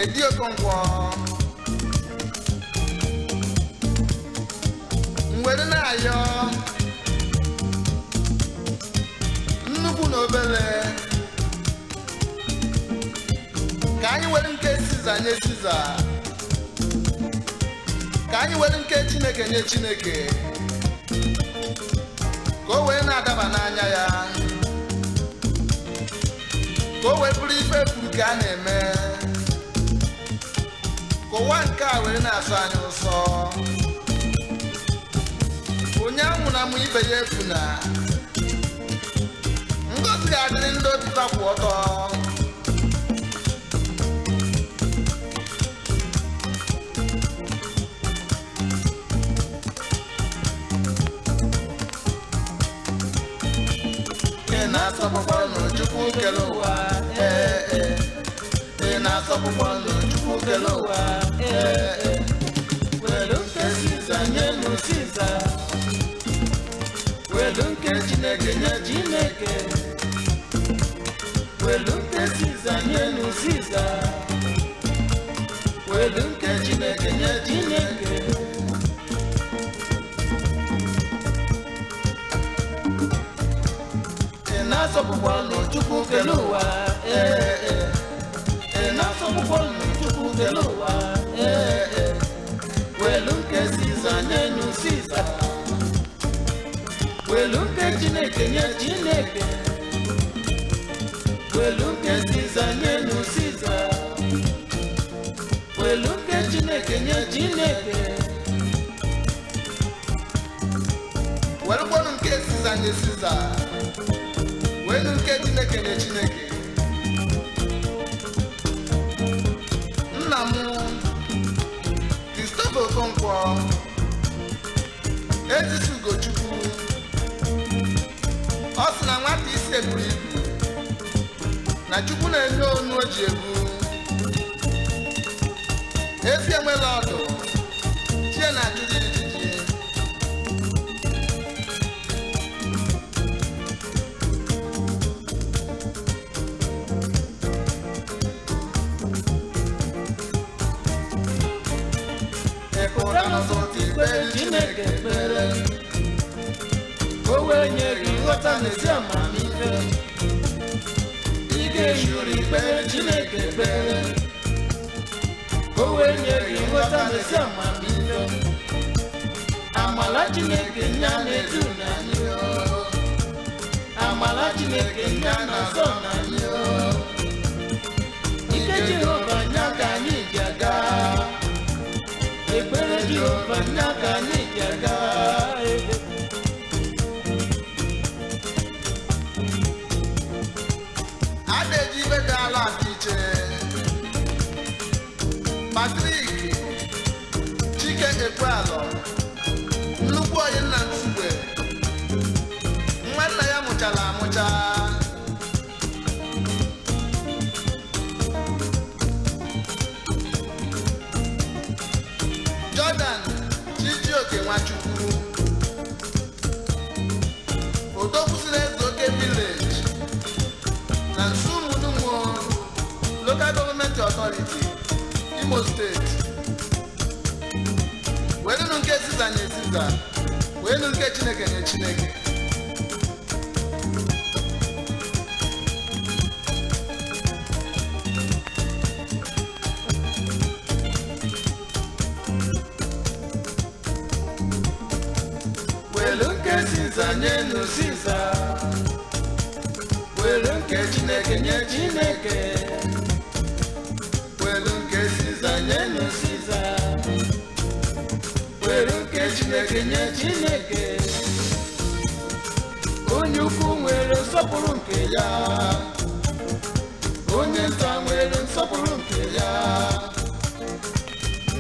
Edi Okonkwo mwere na-ayọ nnukwu na obele ka anyị were nke Siza nye Siza, ka anyị were nke Chineke nye Chineke, ka o wee na-adaba n'anya ya, ka o wee bụrụ ife kwuru ka a na-eme, ka ụwa nke a were na-asọ anyị ụsọ. Onye anwụ na mụ ibe ya efu na ngozi ga-adịrị ndị obi kwụ ọtọ. Ị na-asọpụkwa n'Chukwu kere ụwa, ị na-asọpụkwa n'Chukwu kere ụwa, welu nke Siza nye nụ Siza, welu nke Chineke nye Chineke, welu nke Siza nye nụ Siza, welu nke Chineke nye Chineke. Ị na-asọpụkwa n'Chukwu kere ụwa, ị na-asọpụkwa n'Chukwu kere ụwa, welu nke Siza nye nụ Siza, welu nke Chineke nye Chineke, welu nke Siza nye nụ Siza, welu nke Chineke nye Chineke, welụkwanụ nke Siza nye Siza, welu nke Chineke nye Chineke. Nna m Christopher Okonkwo Ezisi Ugochukwu, ọ sị na nwata isi eburu ibu na Chukwu na-enye onu o ji ebu, ezi enwela ọdụ chie na ajụjụ ijiji. Ịpụta n'ụzọ ikpere Chineke ekpere, o wee nye gị nghọta n'ezi amamife. Ị ga-eshuri ikpere Chineke ekpere, o wee nye gị nghọta n'ezi amamife. Amala Chineke nya na-edu n'anyị, amala Chineke nya na-azọ n'anyị. Ike Jehova nya ka anyị ga-aga, ekpere Jehova nya ka anyị ga-aga. Patrick Chike Ekwealọ, nnukwu onye nna Nsugbe, nwanna ya mụchara amụcha. Jordan Chijioke Nwachukwu, Odokwusiri Ezeoke Village na Nsumunumo Local Government Authority, Imo State. Welu nke Siza nye Siza, welu nke Chineke nye Chineke. Welu nke Siza nye nụ Siza, welu nke Chineke nye Chineke, welu nke Siza nye nụ Siza, welu nke Chineke nye Chineke. Onye ukwu nwere nsọpụrụ nke ya, onye nta nwere nsọpụrụ nke ya,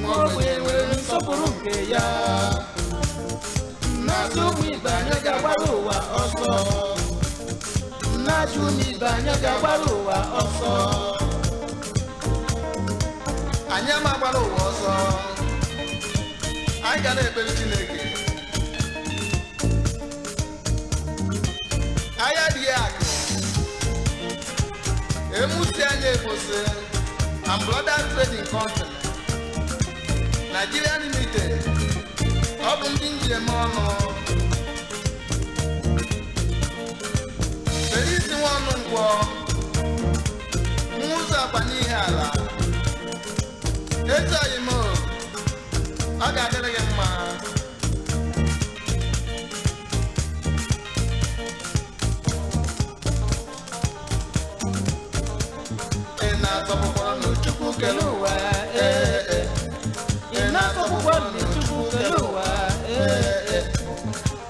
nwa ogbenye nwere nsọpụrụ nke ya. Nnazụ ụmụ ibe anyị ga-agbara ụwa ọsọ, nnazụ ụmụ ibe anyị ga-agbara ụwa ọsọ. Anyị ama agbara ụwa ọsọ, anyị ga na-ekpere Chineke. Anya dị akụ emusi anya ebose, and Brothers Trading Company Nigeria Limited ọ bụ ndị njem ọnụ Felisi Nwanụ Ngwọ Nwụzọ Akpa n'ihe ala echeghị m ọ ga-adịrị gị mma ị na-atọpụkwara n'Chukwu kere ụwa ị na-atọpụkwara n'Chukwu kere ụwa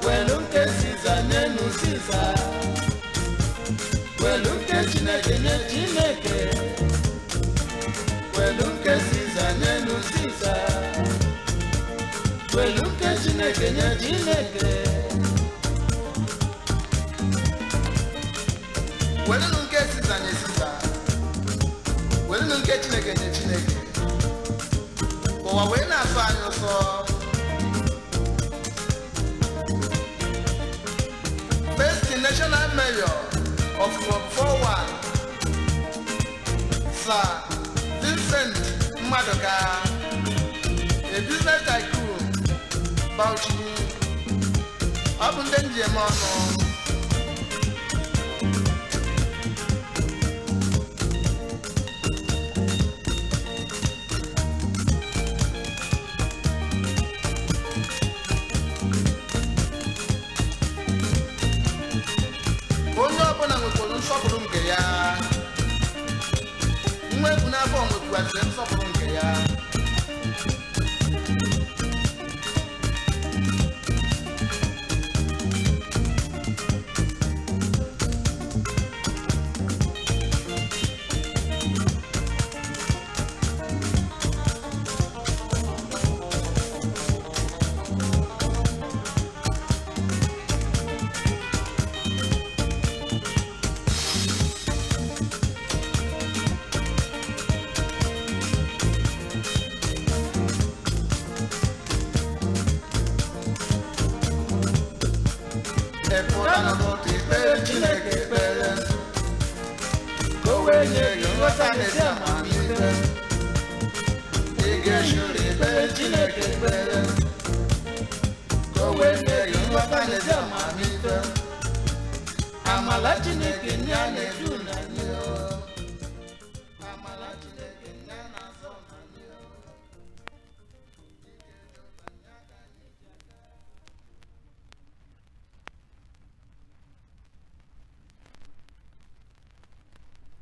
welu nke Siza n'enu Siza welu nke Chineke nye Chineke welu nke Siza n'enu Siza welu nke Chineke nye Chineke welu nke Siza nye Siza welu nke Chineke nye Chineke ụwa wee na-asọ anyị ụsọ First National Mayor of Club 41 Sir Vincent Madoka, a business tycoon, Bauchi, Abundant Jemono. Onye ọbụla nwekwara nsọpụrụ nke ya nwa egwu n'afọ nwekwara nsọpụrụ nke ya Chineke ekpere ka o wee nye gị nghọta n'ezi amamihe ị ga-echuri ekpere Chineke ekpere ka o wee nye gị nghọta n'ezi amamihe amala Chineke